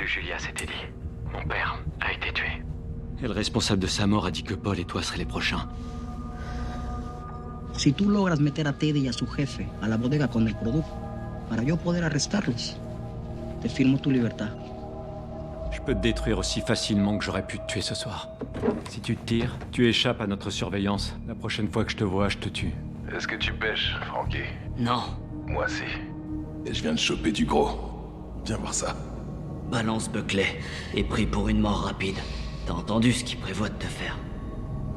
plus Julia s'était dit. Mon père a été tué. Et le responsable de sa mort a dit que Paul et toi seraient les prochains. Si tú logras meter a Teddy y a su jefe a la bodega con el producto, para yo poder arrestarlos, te firmo tu libertad. Je peux te détruire aussi facilement que j'aurais pu te tuer ce soir. Si tu te tires, tu échappes à notre surveillance. La prochaine fois que je te vois, je te tue. Est-ce que tu pêches, Frankie? Non, Moi, si. Et je viens de choper du gros. Viens voir ça. balance Buckley est pris pour une mort rapide. T'as entendu ce qu'il prévoit de te faire?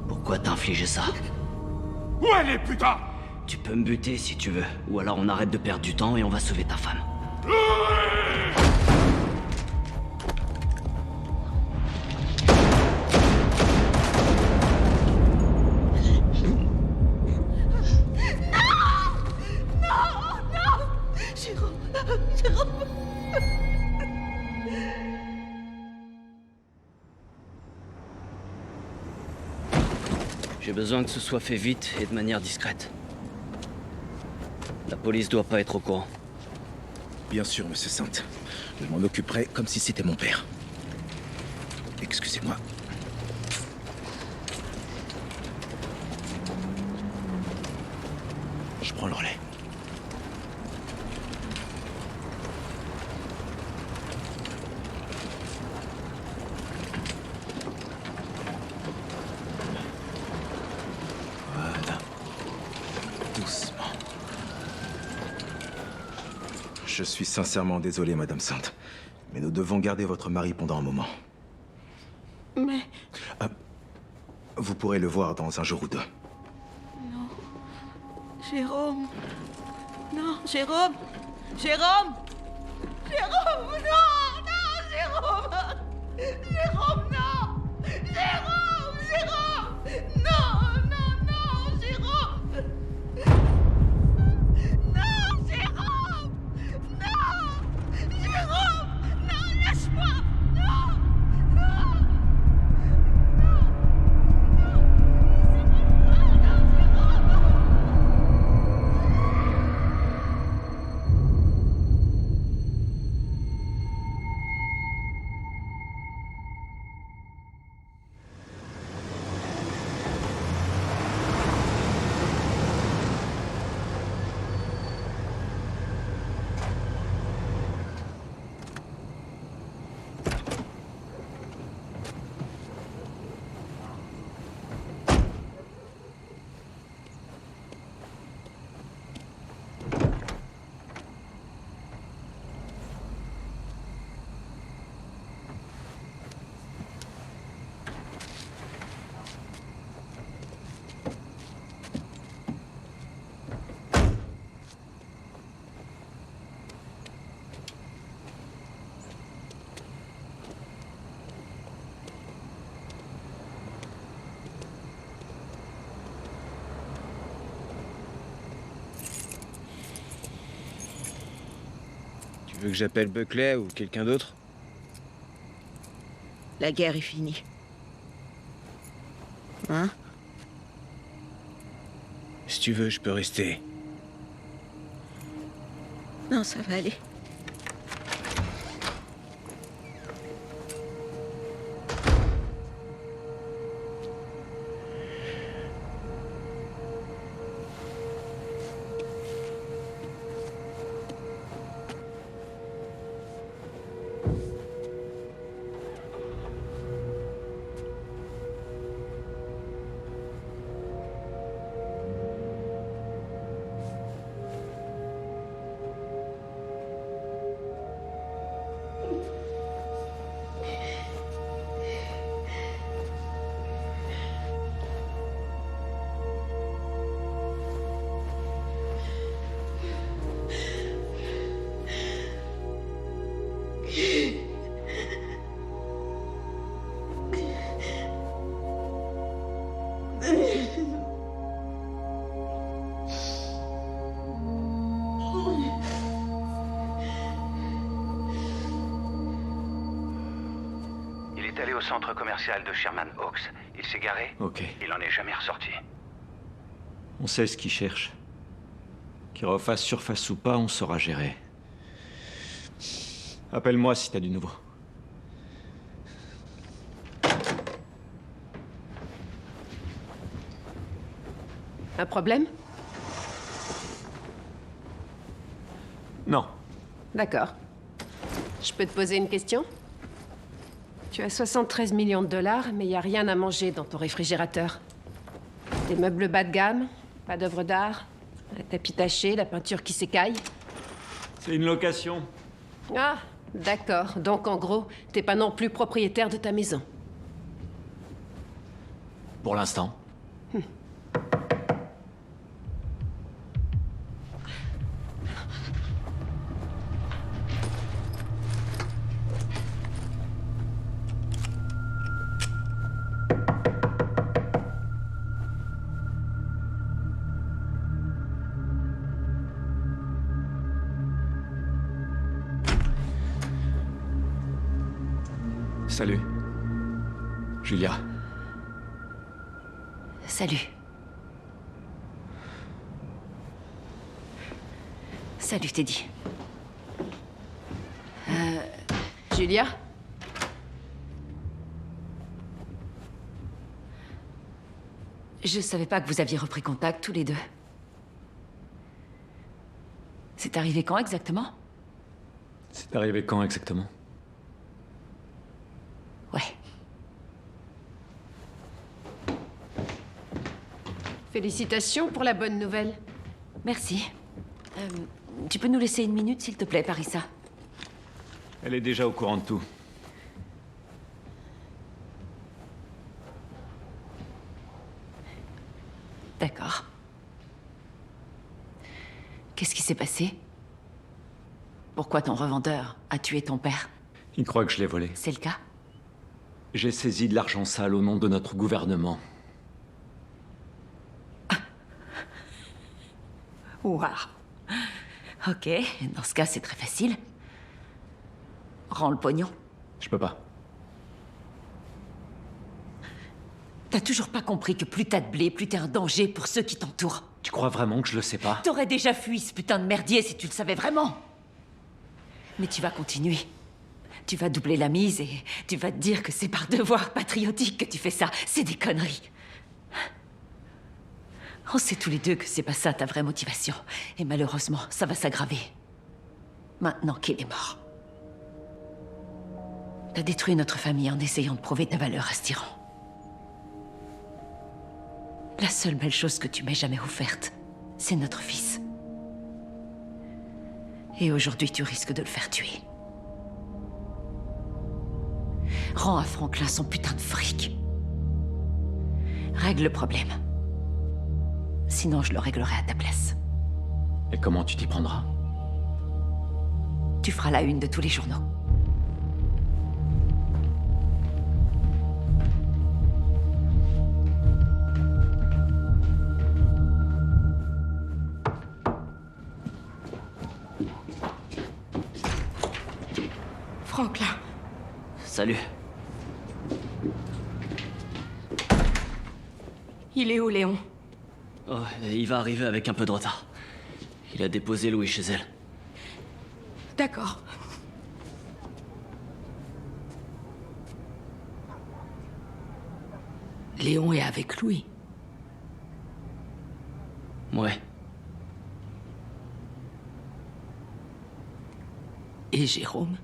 Pourquoi t'infliger ça? Où elle est, putain? Tu peux me buter si tu veux, ou alors on arrête de perdre du temps et on va sauver ta femme. J'ai besoin que ce soit fait vite et de manière discrète. La police doit pas être au courant. Bien sûr, monsieur Sainte. Je m'en occuperai comme si c'était mon père. Excusez-moi. Je prends le relais. Voilà. Doucement. Je suis sincèrement désolé, Madame Sainte. Mais nous devons garder votre mari pendant un moment. Mais... Vous pourrez le voir dans un jour ou deux. Non... Jérôme... Non, Jérôme... Jérôme... Jérôme, non! Non, Jérôme! Jérôme, non! Jérôme! Jérôme! Non, non, non, Jérôme! Non, Jérôme! Non! Jérôme! Non, lâche-moi! Non! Non! Tu veux que j'appelle Buckley ou quelqu'un d'autre? La guerre est finie. Hein? Si tu veux, je peux rester. Non, ça va aller. Il est allé au centre commercial de Sherman Oaks. Il s'est garé. Ok. Il n'en est jamais ressorti. On sait ce qu'il cherche. Qu'il refasse surface ou pas, on saura gérer. Appelle-moi si t'as du nouveau. Un problème? Non. D'accord. Je peux te poser une question? Tu as 73 millions de dollars, mais il n'y a rien à manger dans ton réfrigérateur. Des meubles bas de gamme, pas d'œuvres d'art, un tapis taché, la peinture qui s'écaille. C'est une location. Ah, d'accord. Donc en gros, t'es pas non plus propriétaire de ta maison. Pour l'instant. Salut. Julia. Salut. Salut, Teddy. Julia? Je savais pas que vous aviez repris contact tous les deux. C'est arrivé quand exactement? C'est arrivé quand exactement? Ouais. Félicitations pour la bonne nouvelle. Merci. Tu peux nous laisser une minute, s'il te plaît, Parissa? Elle est déjà au courant de tout. D'accord. Qu'est-ce qui s'est passé? Pourquoi ton revendeur a tué ton père? Il croit que je l'ai volé. C'est le cas? J'ai saisi de l'argent sale au nom de notre gouvernement. Waouh. Ok, dans ce cas, c'est très facile. Rends le pognon. Je peux pas. T'as toujours pas compris que plus t'as de blé, plus t'es un danger pour ceux qui t'entourent. Tu crois vraiment que je le sais pas? T'aurais déjà fui ce putain de merdier si tu le savais vraiment. Mais tu vas continuer. Tu vas doubler la mise et tu vas te dire que c'est par devoir patriotique que tu fais ça. C'est des conneries. On sait tous les deux que c'est pas ça ta vraie motivation. Et malheureusement, ça va s'aggraver. Maintenant qu'il est mort. T'as détruit notre famille en essayant de prouver ta valeur à ce tyran. La seule belle chose que tu m'aies jamais offerte, c'est notre fils. Et aujourd'hui, tu risques de le faire tuer. Rends à Franklin son putain de fric. Règle le problème. Sinon, je le réglerai à ta place. Et comment tu t'y prendras? Tu feras la une de tous les journaux. Franklin. Salut. Il est où, Léon? Oh, il va arriver avec un peu de retard. Il a déposé Louis chez elle. D'accord. Léon est avec Louis. Ouais. Et Jérôme?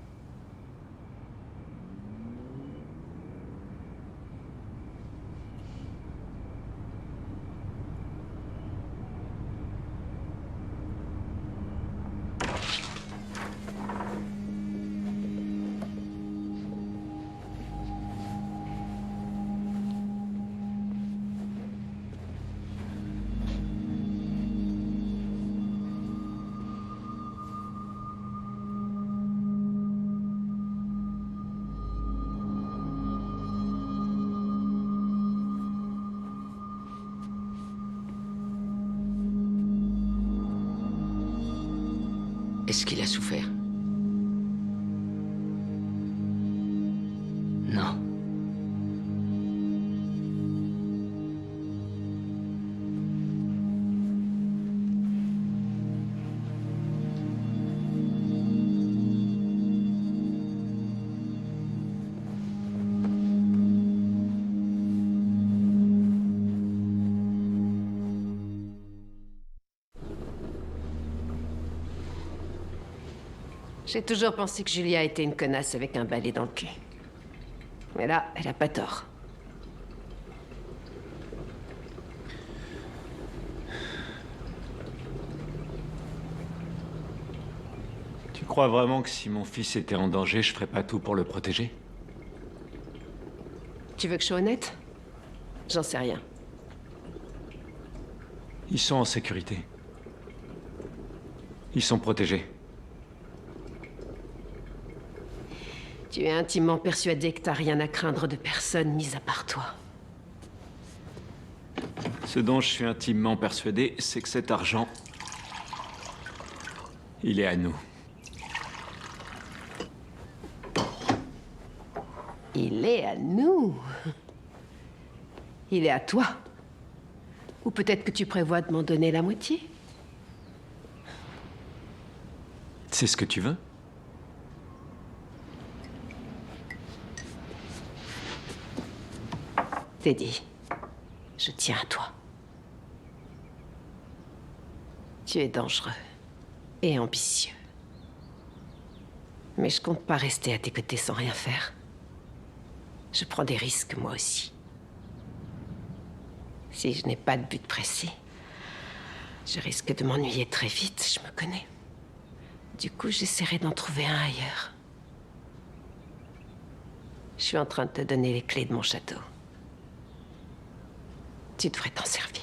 Est-ce qu'il a souffert? Non. J'ai toujours pensé que Julia était une connasse avec un balai dans le cul. Mais là, elle a pas tort. Tu crois vraiment que si mon fils était en danger, je ferais pas tout pour le protéger? Tu veux que je sois honnête? J'en sais rien. Ils sont en sécurité. Ils sont protégés. Tu es intimement persuadé que t'as rien à craindre de personne, mis à part toi. Ce dont je suis intimement persuadé, c'est que cet argent, il est à nous. Il est à nous. Il est à toi. Ou peut-être que tu prévois de m'en donner la moitié. C'est ce que tu veux? Teddy, je tiens à toi. Tu es dangereux et ambitieux. Mais je compte pas rester à tes côtés sans rien faire. Je prends des risques, moi aussi. Si je n'ai pas de but précis, je risque de m'ennuyer très vite, je me connais. Du coup, j'essaierai d'en trouver un ailleurs. Je suis en train de te donner les clés de mon château. Tu devrais t'en servir.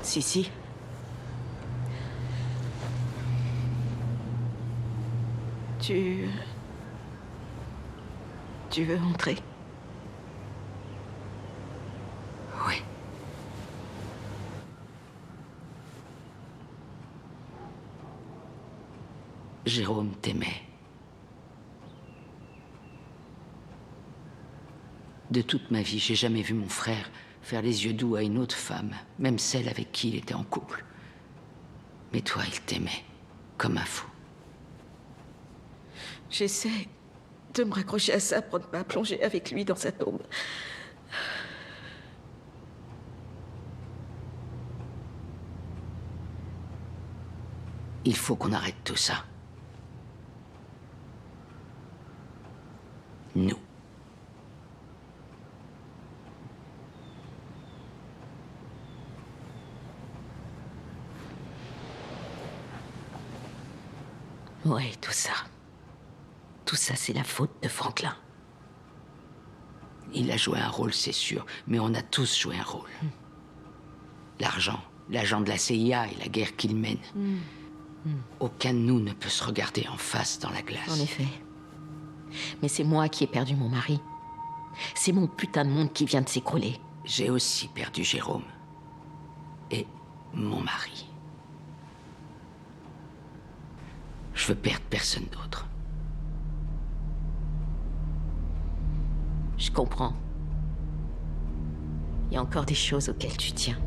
Si. Tu veux entrer? Oui. Jérôme t'aimait. De toute ma vie, j'ai jamais vu mon frère faire les yeux doux à une autre femme, même celle avec qui il était en couple. Mais toi, il t'aimait, comme un fou. J'essaie de me raccrocher à ça pour ne pas plonger avec lui dans sa tombe. Il faut qu'on arrête tout ça. Nous. Ouais, tout ça. Tout ça, c'est la faute de Franklin. Il a joué un rôle, c'est sûr, mais on a tous joué un rôle. L'argent, l'agent de la CIA et la guerre qu'il mène. Aucun de nous ne peut se regarder en face dans la glace. En effet. Mais c'est moi qui ai perdu mon mari. C'est mon putain de monde qui vient de s'écrouler. J'ai aussi perdu Jérôme. Et mon mari. Je veux perdre personne d'autre. Je comprends. Il y a encore des choses auxquelles tu tiens.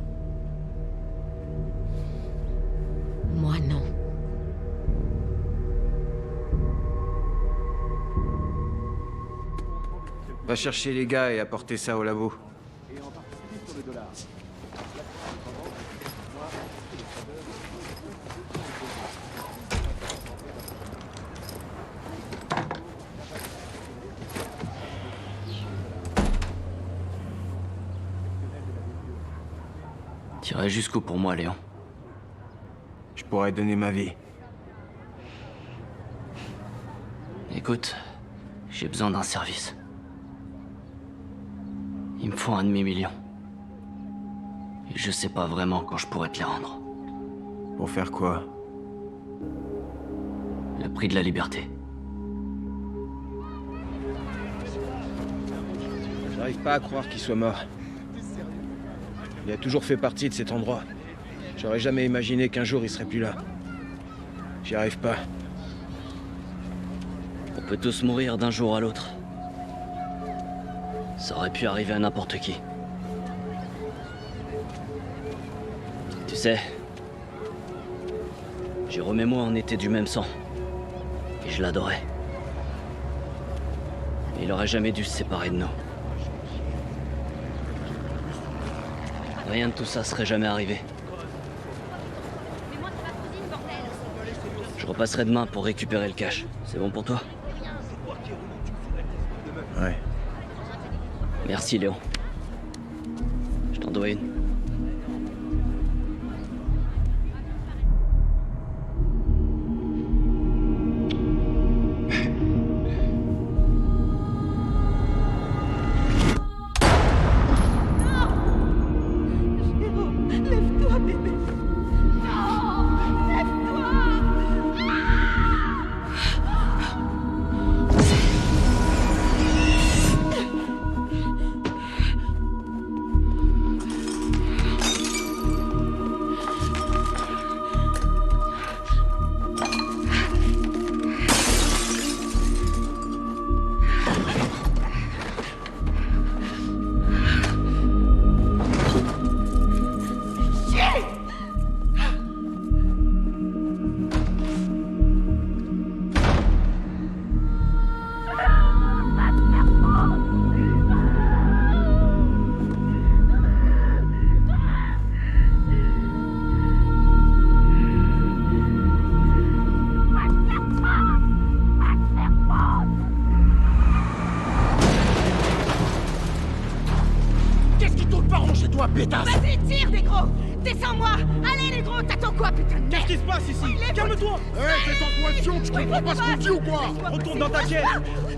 Moi, non. Va chercher les gars et apporter ça au labo. T'irais jusqu'où pour moi, Léon? Je pourrais donner ma vie. Écoute, j'ai besoin d'un service. Il me faut un demi-million. Et je sais pas vraiment quand je pourrais te les rendre. Pour faire quoi? Le prix de la liberté. J'arrive pas à croire qu'il soit mort. Il a toujours fait partie de cet endroit. J'aurais jamais imaginé qu'un jour il serait plus là. J'y arrive pas. On peut tous mourir d'un jour à l'autre. Ça aurait pu arriver à n'importe qui. Tu sais, Jérôme et moi, on était du même sang. Et je l'adorais. Mais il aurait jamais dû se séparer de nous. Rien de tout ça serait jamais arrivé. Je repasserai demain pour récupérer le cash. C'est bon pour toi? Ouais. Merci, Léon. Je t'en dois une. Vas-y, tire, négro! Descends-moi! Allez, négro, t'attends quoi, putain de merde? Qu'est-ce qui se passe ici? Calme-toi! Hé, fais-toi poisson, tu comprends pas ce qu'on dit ou quoi? Retourne dans ta pièce!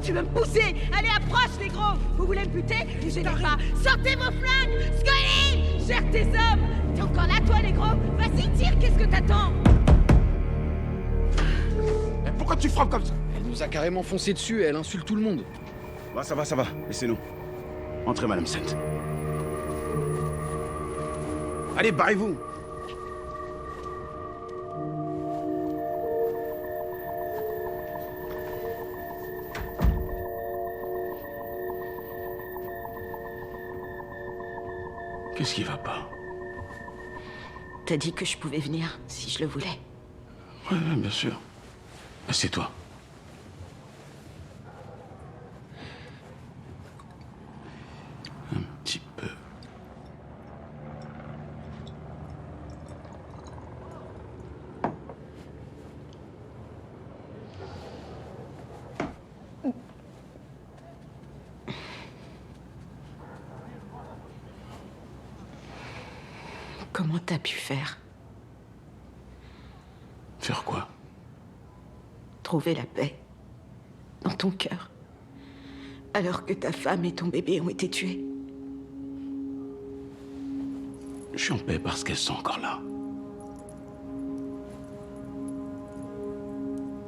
Tu veux me pousser? Allez, approche, négro! Vous voulez me buter? Ne gênez pas! Sortez vos flingues! Scully! Gère tes hommes! T'es encore là, toi, négro? Vas-y, tire, qu'est-ce que t'attends? Pourquoi tu frappes comme ça? Elle nous a carrément foncé dessus et elle insulte tout le monde. Ça va, laissez-nous. Entrez, Madame Saint. Allez, barrez-vous! Qu'est-ce qui va pas? T'as dit que je pouvais venir si je le voulais. Ouais, bien sûr. Assieds-toi. Un petit peu. Comment t'as pu faire? Faire quoi? Trouver la paix dans ton cœur, alors que ta femme et ton bébé ont été tués. Je suis en paix parce qu'elles sont encore là.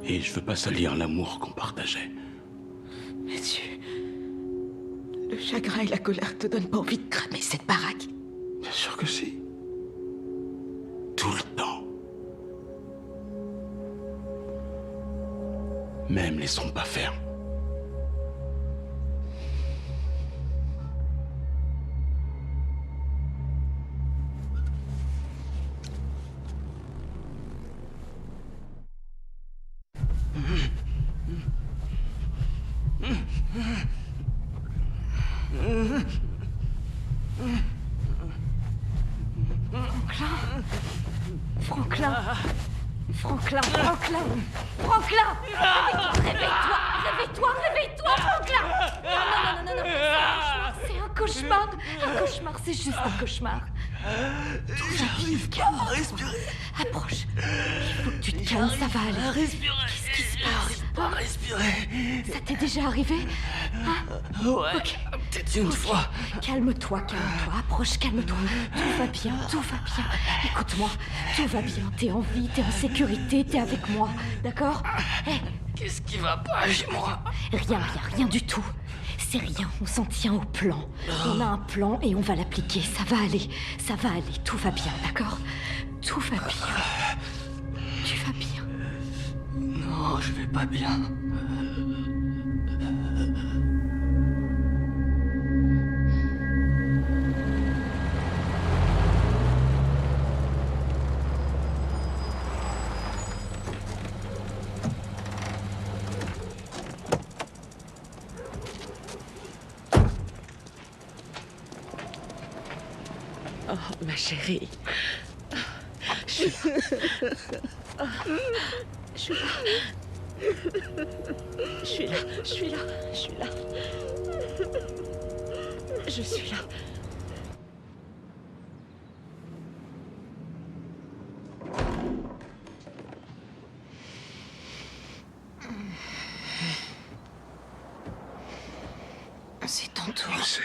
Et je veux pas salir l'amour qu'on partageait. Mais le chagrin et la colère te donnent pas envie de cramer cette baraque. Bien sûr que si. Tout le temps. Mais elles me laisseront pas faire. Franklin! Réveille-toi, Franklin! Non, c'est un cauchemar, c'est juste un cauchemar. J'arrive pas à respirer. Approche. Il faut que tu te calmes, ça va aller. Qu'est-ce qui se passe? Pas à respirer. Ça t'est déjà arrivé? Ouais, Ok. peut-être une fois. Calme-toi. Approche, calme-toi. Tout va bien. Écoute-moi, tout va bien. T'es en vie, t'es en sécurité, t'es avec moi. D'accord? Qu'est-ce qui va pas chez moi? Rien du tout. C'est rien, on s'en tient au plan. On a un plan et on va l'appliquer. Ça va aller, tout va bien, d'accord? Tout va bien. Tu vas bien. Non, je vais pas bien. Oh, ma chérie. Je suis là. Je suis là. Je suis là. Je suis là. Je suis là. Je suis là. C'est ton tour. Je sais.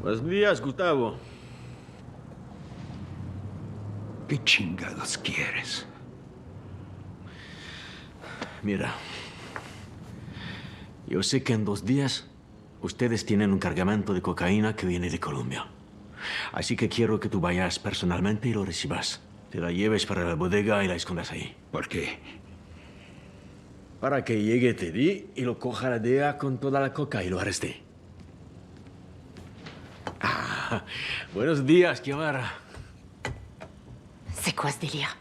Buenos días, Gustavo. ¿Qué chingados quieres? Mira, yo sé que en 2 días ustedes tienen un cargamento de cocaína que viene de Colombia. Así que quiero que tú vayas personalmente y lo recibas. Te la lleves para la bodega y la escondas ahí. ¿Por qué? Para que llegue Teddy y lo coja la DEA con toda la coca y lo arreste. Ah, buenos días, Kiamara. C'est quoi ce délire?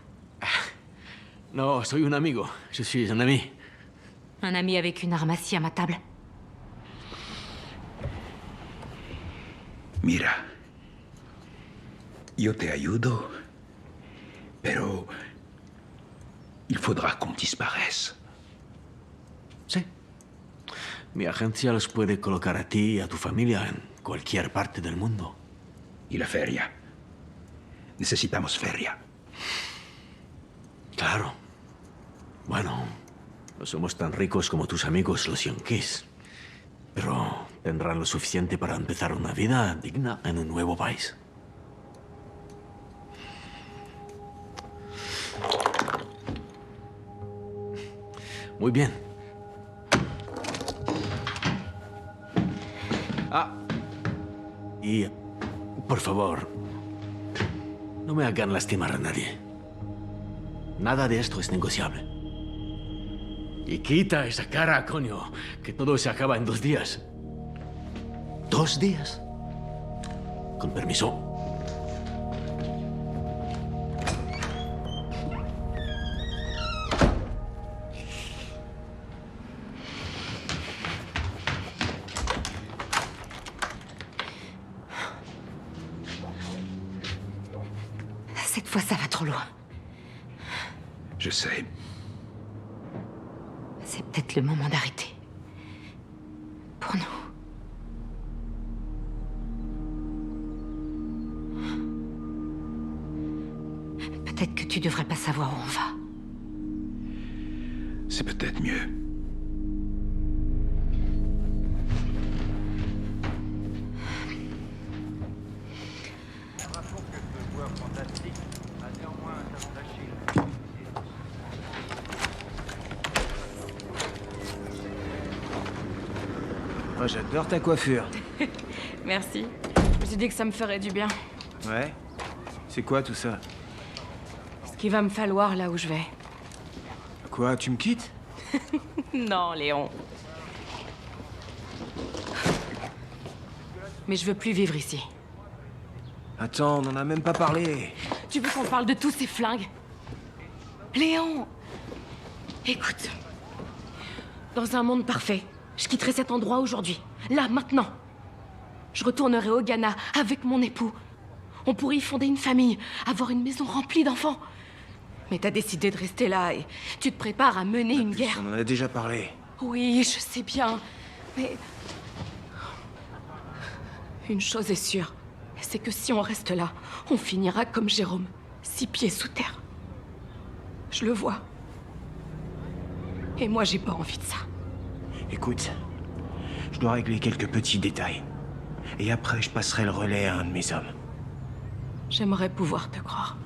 No, soy un amigo. Je suis un ami. Un ami avec une arme assis à ma table? Mira, yo te ayudo, pero il faudra qu'on disparaisse. Sí. Mi agencia los puede colocar a ti y a tu familia en cualquier parte del mundo. ¿Y la feria? Necesitamos feria. Claro. Bueno, no somos tan ricos como tus amigos los yanquis. Pero tendrán lo suficiente para empezar una vida digna en un nuevo país. Muy bien. Ah. Y, por favor, no me hagan lastimar a nadie. Nada de esto es negociable. Y quita esa cara, coño, que todo se acaba en 2 días. 2 días. Con permiso. Cette fois, ça va trop loin. Je sais. C'est peut-être le moment d'arrêter. Pour nous. Peut-être que tu devrais pas savoir où on va. C'est peut-être mieux. Moi, j'adore ta coiffure. Merci. Je me suis dit que ça me ferait du bien. Ouais? C'est quoi tout ça? Ce qu'il va me falloir là où je vais. Quoi, tu me quittes? Non, Léon. Mais je veux plus vivre ici. Attends, on en a même pas parlé. Tu veux qu'on parle de tous ces flingues? Léon! Écoute. Dans un monde parfait, je quitterai cet endroit aujourd'hui. Là, maintenant. Je retournerai au Ghana avec mon époux. On pourrait y fonder une famille, avoir une maison remplie d'enfants. Mais t'as décidé de rester là et tu te prépares à mener une guerre. On en a déjà parlé. Oui, je sais bien. Mais... une chose est sûre. C'est que si on reste là, on finira comme Jérôme, 6 pieds sous terre. Je le vois. Et moi, j'ai pas envie de ça. Écoute, je dois régler quelques petits détails. Et après, je passerai le relais à un de mes hommes. J'aimerais pouvoir te croire.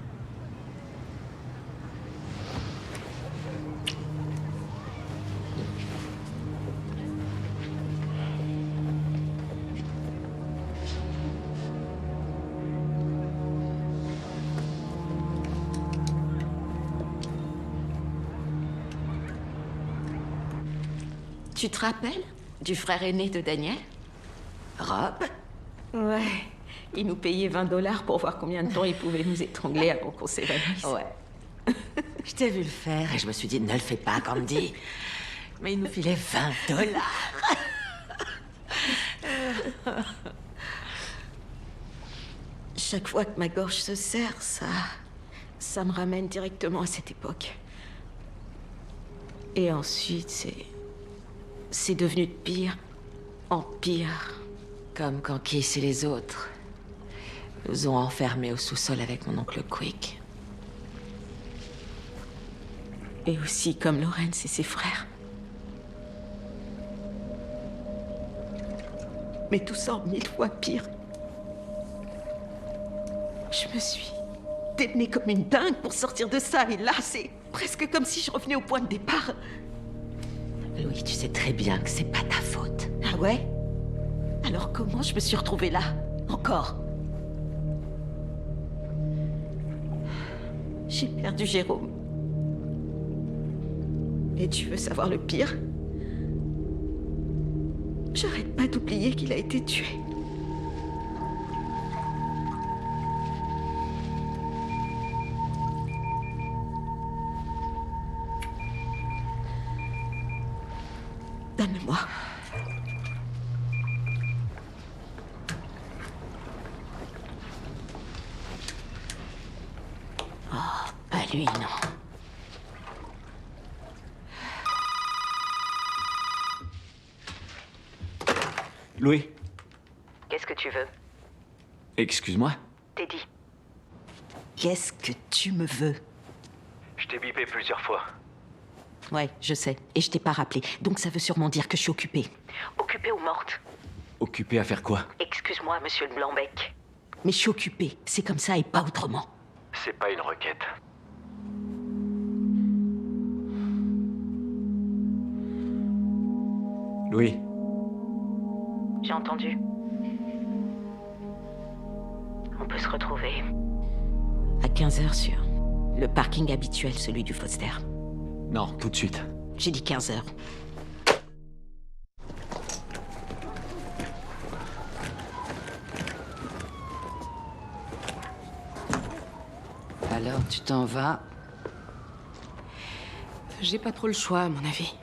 Tu te rappelles du frère aîné de Daniel? Rob? Ouais. Il nous payait $20 pour voir combien de temps il pouvait nous étrangler avant qu'on s'évanouisse. Ouais. Je t'ai vu le faire et je me suis dit, ne le fais pas, Candy. Mais il nous filait $20. Chaque fois que ma gorge se serre, ça me ramène directement à cette époque. Et ensuite, c'est devenu de pire en pire. Comme quand Keith et les autres nous ont enfermés au sous-sol avec mon oncle Quick. Et aussi comme Lawrence et ses frères. Mais tout ça en 1000 fois pire. Je me suis détenue comme une dingue pour sortir de ça. Et là, c'est presque comme si je revenais au point de départ. Louis, tu sais très bien que c'est pas ta faute. Ah ouais? Alors comment je me suis retrouvée là? Encore? J'ai perdu Jérôme. Et tu veux savoir le pire? J'arrête pas d'oublier qu'il a été tué. Donne-moi. Oh, pas lui, non. Louis, Qu'est-ce que tu veux? excuse-moi. Teddy. Qu'est-ce que tu me veux? Je t'ai bipé plusieurs fois. Ouais, je sais. Et je t'ai pas rappelé. Donc ça veut sûrement dire que je suis occupée. Occupée ou morte? Occupé à faire quoi? Excuse-moi, monsieur le Blanc-Bec. Mais je suis occupée. C'est comme ça et pas autrement. C'est pas une requête. Louis, J'ai entendu. On peut se retrouver. À 15h sur le parking habituel, celui du Foster. non, tout de suite. J'ai dit 15h. Alors, tu t'en vas? J'ai pas trop le choix, à mon avis.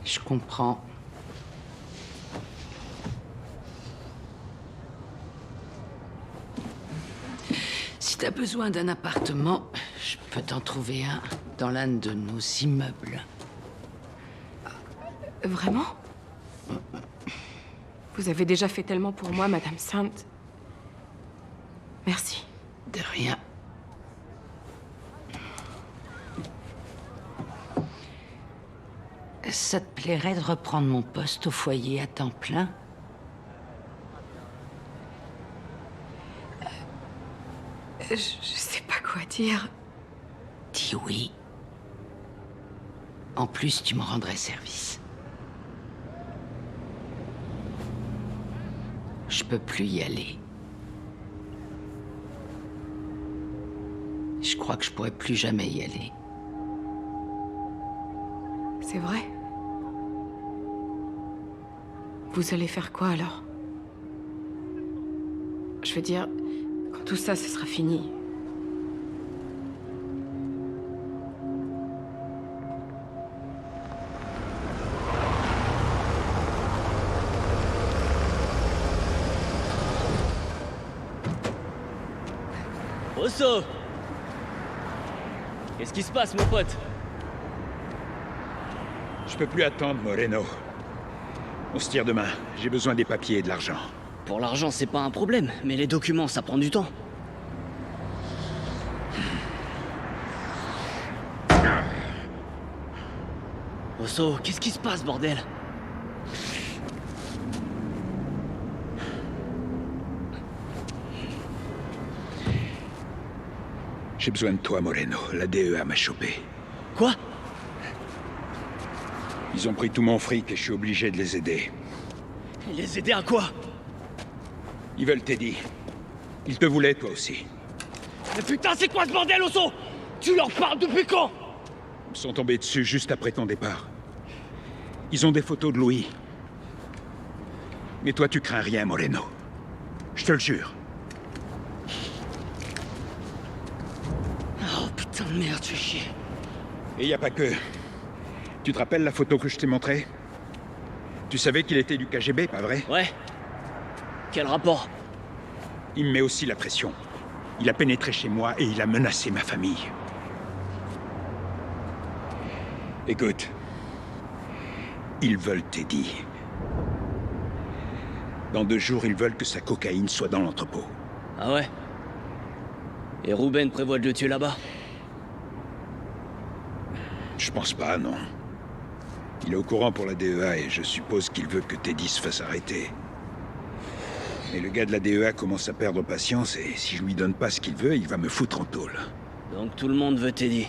Je comprends. Si t'as besoin d'un appartement, je peux t'en trouver un dans l'un de nos immeubles. Vraiment? Vous avez déjà fait tellement pour moi, Madame Sainte. Merci. De rien. Ça te plairait de reprendre mon poste au foyer à temps plein? Je sais pas quoi dire. Dis oui. En plus, tu me rendrais service. Je peux plus y aller. Je crois que je pourrais plus jamais y aller. C'est vrai? Vous allez faire quoi alors? Je veux dire, quand tout ça, ce sera fini. Osso! Qu'est-ce qui se passe, mon pote? Je peux plus attendre, Moreno. On se tire demain. J'ai besoin des papiers et de l'argent. Pour l'argent, c'est pas un problème, mais les documents, ça prend du temps. Osso, qu'est-ce qui se passe, bordel? J'ai besoin de toi, Moreno. La DEA m'a chopé. Quoi? Ils ont pris tout mon fric et je suis obligé de les aider. Les aider à quoi? Ils veulent Teddy. Ils te voulaient, toi aussi. Mais putain, c'est quoi ce bordel, Osso? Tu leur parles depuis quand? Ils me sont tombés dessus juste après ton départ. Ils ont des photos de Louis. Mais toi, tu crains rien, Moreno. Je te le jure. Oh putain de merde, tu fais chier. Et y a pas que... Tu te rappelles la photo que je t'ai montrée? Tu savais qu'il était du KGB, pas vrai? Ouais. Quel rapport? Il me met aussi la pression. Il a pénétré chez moi et il a menacé ma famille. Écoute. Ils veulent Teddy. Dans 2 jours, ils veulent que sa cocaïne soit dans l'entrepôt. Ah ouais? Et Ruben prévoit de le tuer là-bas? Je pense pas, non. Il est au courant pour la DEA et je suppose qu'il veut que Teddy se fasse arrêter. Mais le gars de la DEA commence à perdre patience et si je lui donne pas ce qu'il veut, il va me foutre en tôle. Donc tout le monde veut Teddy.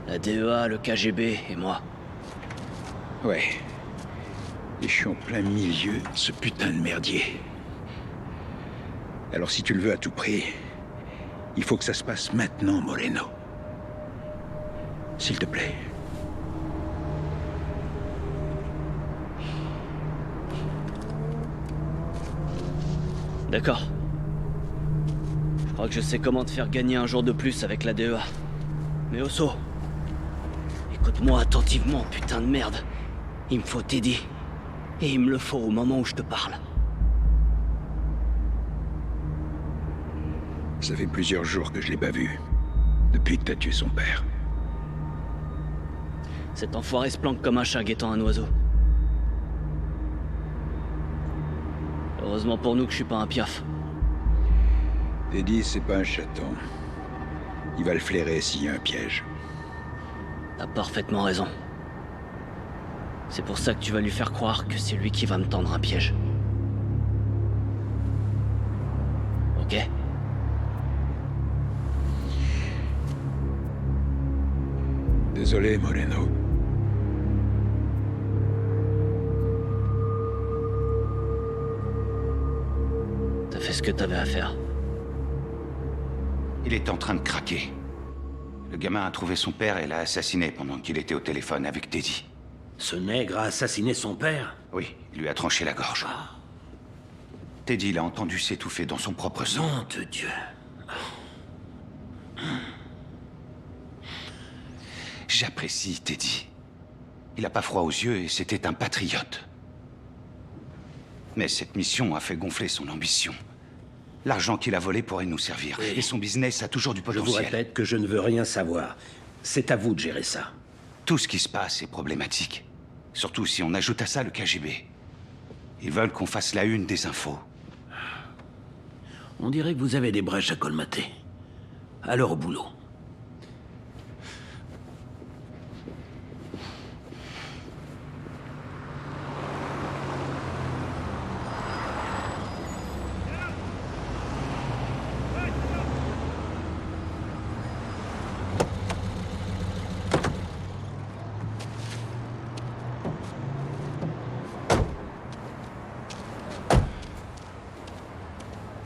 La DEA, le KGB et moi. Ouais. Et je suis en plein milieu de ce putain de merdier. Alors si tu le veux à tout prix, il faut que ça se passe maintenant, Moreno. S'il te plaît. D'accord. Je crois que je sais comment te faire gagner un jour de plus avec la DEA. Mais Osso, écoute-moi attentivement, putain de merde. Il me faut Teddy. Et il me le faut au moment où je te parle. Ça fait plusieurs jours que je l'ai pas vu. Depuis que t'as tué son père. Cet enfoiré se planque comme un chat guettant un oiseau. Heureusement pour nous que je suis pas un piaf. Teddy, c'est pas un chaton. Il va le flairer s'il y a un piège. T'as parfaitement raison. C'est pour ça que tu vas lui faire croire que c'est lui qui va me tendre un piège. Ok? Désolé, Moreno. T'as fait ce que t'avais à faire. Il est en train de craquer. Le gamin a trouvé son père et l'a assassiné pendant qu'il était au téléphone avec Teddy. Ce nègre a assassiné son père? Oui, il lui a tranché la gorge. Teddy l'a entendu s'étouffer dans son propre sang. Nom de Dieu. J'apprécie Teddy. Il a pas froid aux yeux et c'était un patriote. Mais cette mission a fait gonfler son ambition. L'argent qu'il a volé pourrait nous servir. Oui. Et son business a toujours du Je potentiel. vous répète que je ne veux rien savoir. C'est à vous de gérer ça. Tout ce qui se passe est problématique. Surtout si on ajoute à ça le KGB. Ils veulent qu'on fasse la une des infos. On dirait que vous avez des brèches à colmater. Alors au boulot.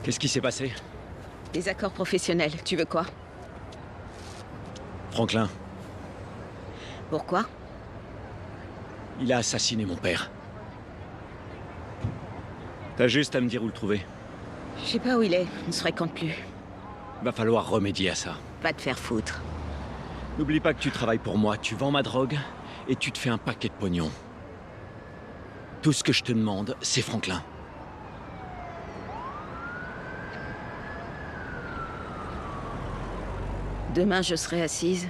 Qu'est-ce qui s'est passé? Des accords professionnels, tu veux quoi? Franklin, Pourquoi? il a assassiné mon père. T'as juste à me dire où le trouver. Je sais pas où il est, on ne se fréquente plus. Va falloir remédier à ça. Va te faire foutre. N'oublie pas que tu travailles pour moi, tu vends ma drogue et tu te fais un paquet de pognon. Tout ce que je te demande, c'est Franklin. Demain, je serai assise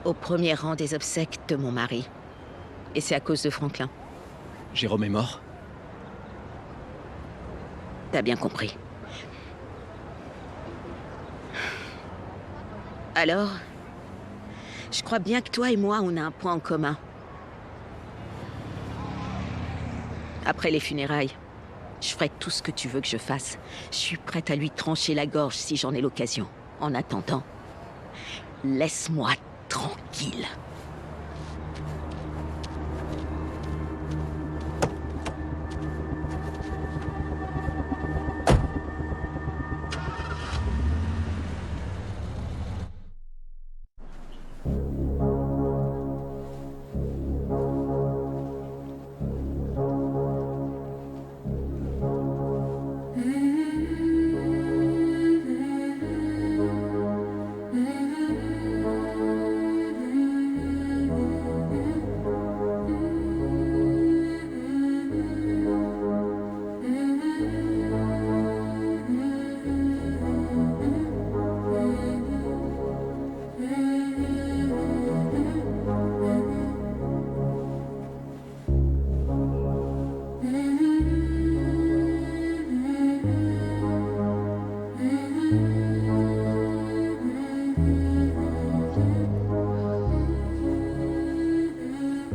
au premier rang des obsèques de mon mari. Et c'est à cause de Franklin. Jérôme est mort? T'as bien compris. Alors, Je crois bien que toi et moi, on a un point en commun. Après les funérailles, je ferai tout ce que tu veux que je fasse. Je suis prête à lui trancher la gorge si j'en ai l'occasion. En attendant, laisse-moi tranquille.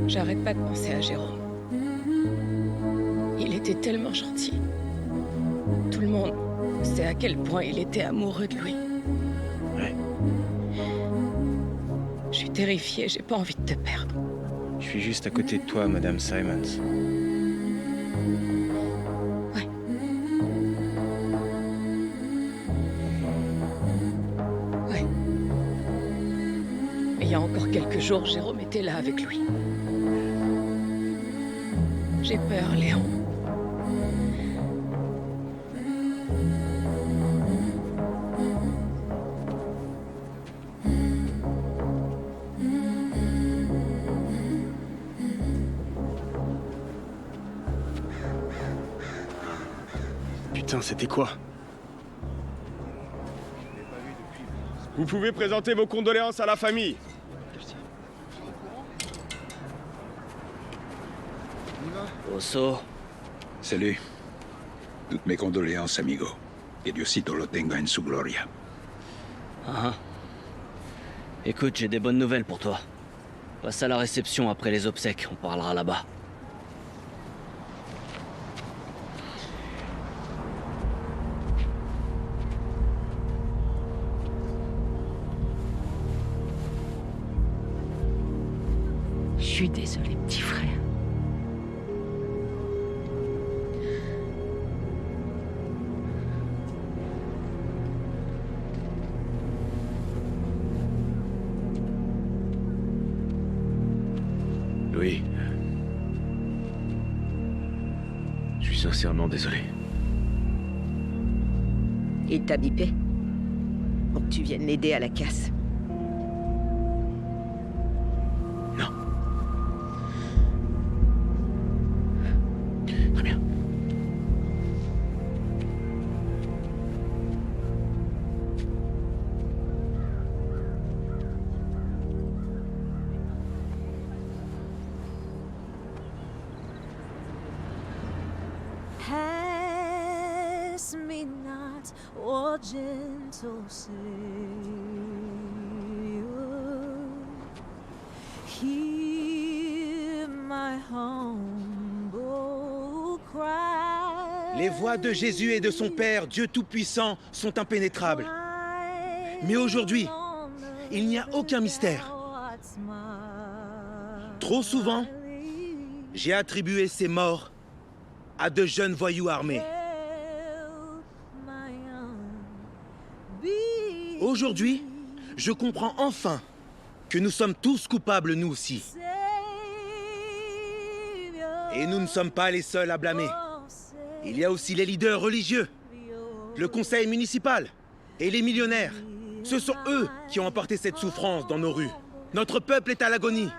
J'arrête pas de penser à Jérôme. Il était tellement gentil. Tout le monde sait à quel point il était amoureux de lui. Ouais. Je suis terrifiée, j'ai pas envie de te perdre. Je suis juste à côté de toi, Madame Simons. Ouais. Ouais. Mais il y a encore quelques jours, Jérôme était là avec lui. J'ai peur, Léon. Putain, c'était quoi? Vous pouvez présenter vos condoléances à la famille. Oso. Salut. Toutes mes condoléances, amigo. Que Diosito lo tenga en su gloria. Ah. Écoute, j'ai des bonnes nouvelles pour toi. Passe à la réception après les obsèques, on parlera là-bas. Je suis désolée, petit frère. Louis. Je suis sincèrement désolé. Il t'a bipé pour que tu viennes l'aider à la casse. Non. Très bien. Pass me not, oh gentle Savior. Hear my humble cry. Les voies de Jésus et de son Père, Dieu Tout-Puissant, sont impénétrables. Mais aujourd'hui, il n'y a aucun mystère. Trop souvent, j'ai attribué ces morts à de jeunes voyous armés. Aujourd'hui, je comprends enfin que nous sommes tous coupables, nous aussi. Et nous ne sommes pas les seuls à blâmer. Il y a aussi les leaders religieux, le conseil municipal et les millionnaires. Ce sont eux qui ont emporté cette souffrance dans nos rues. Notre peuple est à l'agonie.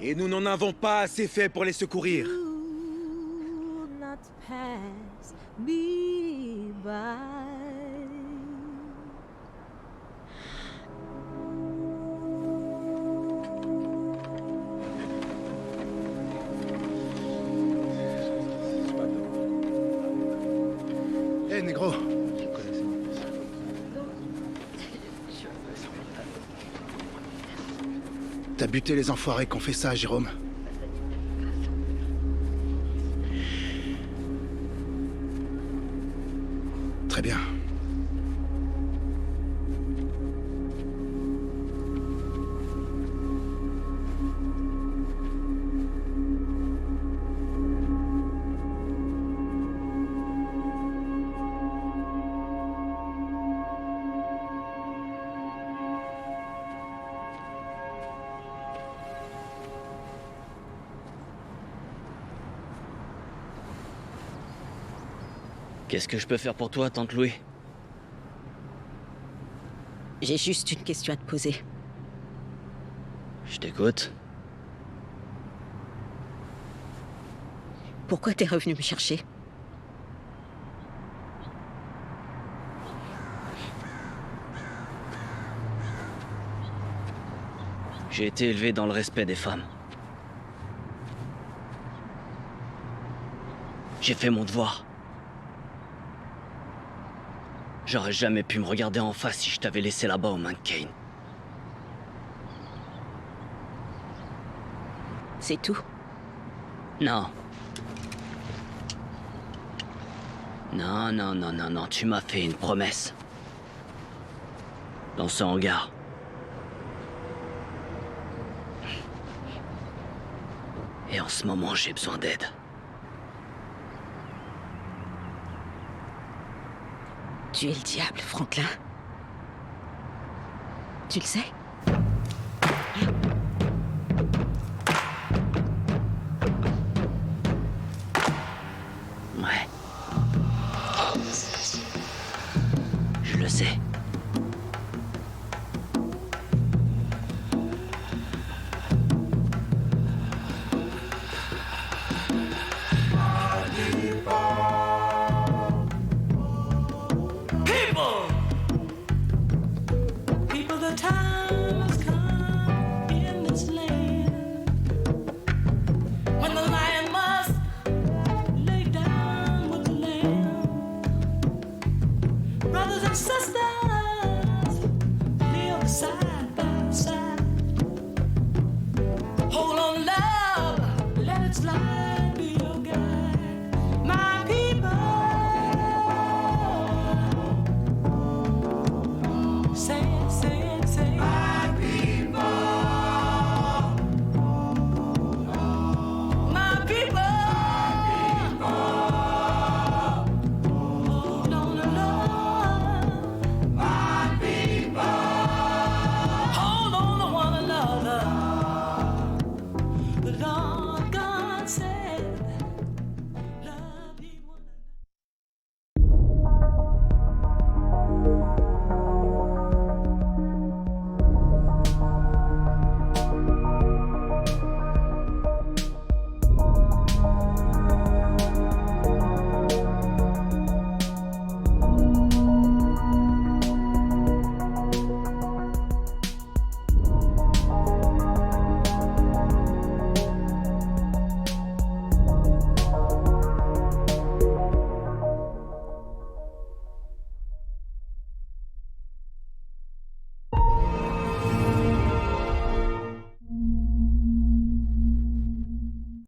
Et nous n'en avons pas assez fait pour les secourir. Pass me by. Hé, négro. T'as buté les enfoirés qui ont fait ça, Jérôme. Très bien. Qu'est-ce que je peux faire pour toi, tante Louis? J'ai juste une question à te poser. Je t'écoute. Pourquoi t'es revenu me chercher? J'ai été élevé dans le respect des femmes. J'ai fait mon devoir. J'aurais jamais pu me regarder en face si je t'avais laissé là-bas aux mains de Kane. C'est tout? Non. Non, tu m'as fait une promesse. Dans ce hangar. Et en ce moment, j'ai besoin d'aide. Tu es le diable, Franklin. Tu le sais? Ouais. Je le sais. People, the time has come in this land when the lion must lay down with the lamb. Brothers and sisters, live beside